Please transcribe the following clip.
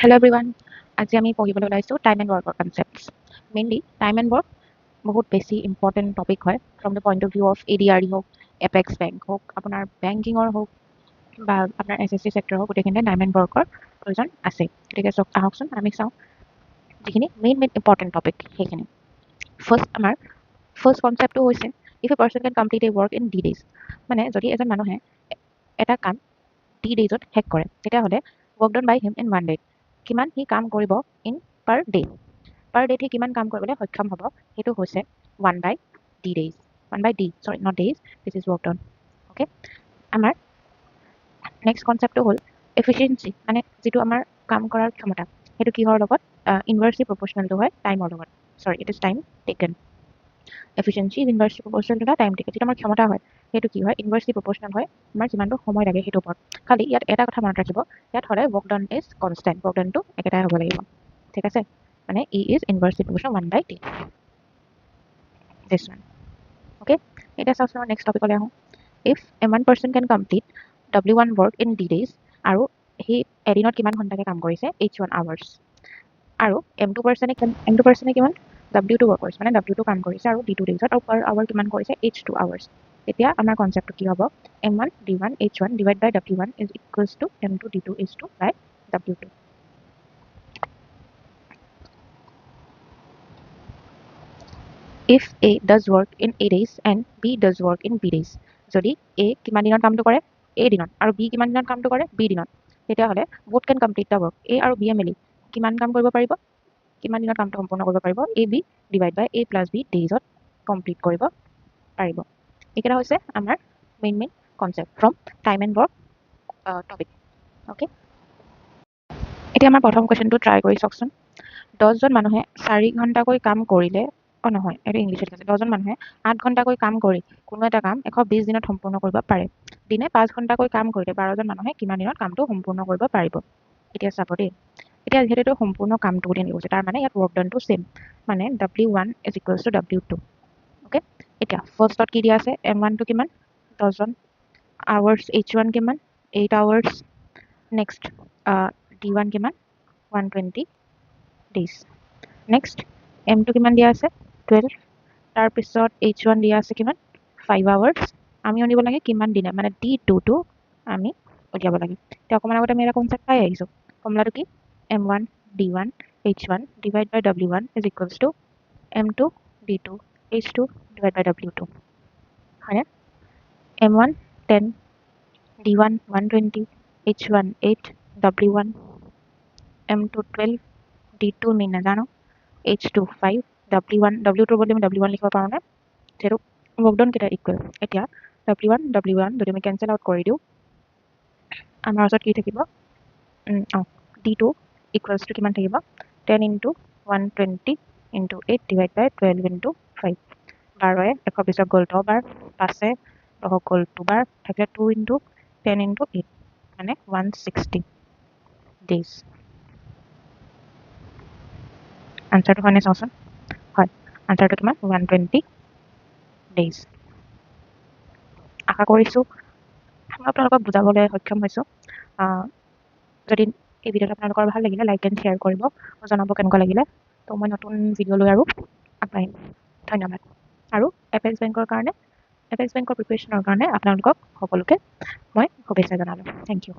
Hello everyone. আজি আমি পঢ়িবলৈ ওলাইছো টাইম এণ্ড ৱৰ্কৰ concepts. Mainly time and work বহুত বেছি ইম্পৰ্টেণ্ট টপিক হয় from the point of view of ADRE হওক, এপেক্স বেংক হওক, আপোনাৰ বেংকিঙৰ হওক বা আপোনাৰ SSC চেক্টৰ হওক, গোটেইখিনিতে টাইম এণ্ড ৱৰ্কৰ প্ৰয়োজন আছে। গতিকে আহকচোন আমি চাওঁ যিখিনি মেইন ইম্পৰ্টেণ্ট টপিক সেইখিনি। আমাৰ ফাৰ্ষ্ট কনচেপ্টটো হৈছে if a person can complete a work in D days, মানে যদি এজন মানুহে এটা কাম D daysত শেষ কৰে তেতিয়াহ'লে work done by him in 1 day, কিমান সি কাম কৰিব ইন পাৰ ডে। পাৰ ডেত সি কিমান কাম কৰিবলৈ সক্ষম হ'ব সেইটো হৈছে 1 by D days, 1 by D, sorry not days, this is work done. Okay, আমাৰ নেক্সট কনচেপ্টটো হ'ল এফিচিয়েঞ্চি, মানে যিটো আমাৰ কাম কৰাৰ ক্ষমতা সেইটো কিহৰ লগত ইনভাৰ্সলি প্ৰপৰ্চনেলটো হয় টাইমৰ লগত। Sorry it is time taken. Efficiency is inversely proportional to time taken. যিটো আমাৰ ক্ষমতা হয় সেইটো কি হয় ইনভাৰ্সলি প্ৰপৰ্চনেল হয় আমাৰ যিমানটো সময় লাগে সেইটো ওপৰত। খালি ইয়াত এটা কথা মনত ৰাখিব, ইয়াত সদায় work done is constant, work ডানটো একেটাই হ'ব লাগিব। ঠিক আছে, মানে E is inversely proportional 1 by D, this one. Okay, এটা চাওঁচোন নেক্সট টপিকলৈ আহোঁ। If a one person can complete W1 work in D days, আৰু সি এদিনত কিমান ঘণ্টাকে কাম কৰিছে H1 hours, আৰু M2 পাৰ্চনে কিমান W2 work কৰিছে, মানে W2 কাম কৰিছে আৰু D2 daysত, আৰু per hour কিমান কৰিছে H2 hours। তেতিয়া আমাৰ কনচেপ্টটো কি হ'ব, M1 D1 H1 divided by W1 is equals to M2 D2 H2 by W2. If A does work in A days and B does work in B days, যদি A কিমান দিনত কামটো কৰে A দিনত আৰু B কিমান দিনত কামটো কৰে B দিনত, তেতিয়াহ'লে both can complete the work, A আৰু B মিলি কিমান কাম কৰিব পাৰিব, কিমান দিনত কামটো সম্পূৰ্ণ কৰিব পাৰিব, AB divide by A plus B ডেইজত কমপ্লিট কৰিব পাৰিব। এইকেইটা হৈছে আমাৰ main concept from time and work topic. Okay, এতিয়া আমাৰ প্ৰথম কুৱেশ্যনটো ট্ৰাই কৰি চাওকচোন। 10জন মানুহে 4 ঘণ্টাকৈ কাম কৰিলে, নহয় এইটো ইংলিছত আছে, 10জন মানুহে 8 ঘণ্টাকৈ কাম কৰি কোনো এটা কাম 120 দিনত সম্পূৰ্ণ কৰিব পাৰে। দিনে 5 ঘণ্টাকৈ কাম কৰিলে 12জন মানুহে কিমান দিনত কামটো সম্পূৰ্ণ কৰিব পাৰিব। এতিয়া চাব দেই, এতিয়া যিহেতু সম্পূৰ্ণ কামটো বুলি কৈছে তাৰ মানে ইয়াত ৱৰ্ক ডানটো সেম, মানে W1 is equals to W2. Okay, এতিয়া ফাৰ্ষ্টত কি দিয়া আছে, M1 টো কিমান 10জন, আৱাৰ্ছ H1 কিমান 8 আৱাৰ্ছ, নেক্সট D1 কিমান 120 days, নেক্সট M2 কিমান দিয়া আছে 12, তাৰপিছত H1 দিয়া আছে কিমান 5 আৱাৰ্ছ, আমি আনিব লাগে কিমান দিনে, মানে D2 টো আমি উলিয়াব লাগে। এতিয়া অকণমান আগতে আমি এটা কনচেপ্ট পাই আহিছোঁ, ফৰ্মুলাটো কি M1 D1 H1 divided by W1 is equals to M2 D2 H2 divided by W2, হয়নে? M1 10, D1 120, H1 8, W1 M2 12, D2 আমি নাজানো, H2 5, W2 বদলি আমি W1 লিখিব পাৰোঁ নে, যিহেতু ৱৰ্ক ডান কেইটা ইকুৱেল। এতিয়া W1 যদি আমি কেঞ্চেল আউট কৰি দিওঁ আমাৰ ওচৰত কি থাকিব, D2 ইকুৱেলছ টু কিমান থাকিব 10 into 120 into 8 divided by 12 into 5, 12 120 গ'ল 10 বাৰ, 5 10 গ'ল 2 বাৰ, থাকিলে 2 into 10 into 8 মানে 160 days। আনসাৰটো হয়নে চাওঁচোন, হয় আনসাৰটো কিমান 120 days। আশা কৰিছোঁ মই আপোনালোকক বুজাবলৈ সক্ষম হৈছোঁ। যদি এই ভিডিঅ'টো আপোনালোকৰ ভাল লাগিলে লাইক এণ্ড শ্বেয়াৰ কৰিব, জনাব কেনেকুৱা লাগিলে। তো মই নতুন ভিডিঅ' লৈ আৰু আগবাঢ়িম। ধন্যবাদ। আৰু এপেক্স বেংকৰ প্ৰিপেৰেশ্যনৰ কাৰণে আপোনালোকক সকলোকে মই শুভেচ্ছা জনালোঁ। Thank U.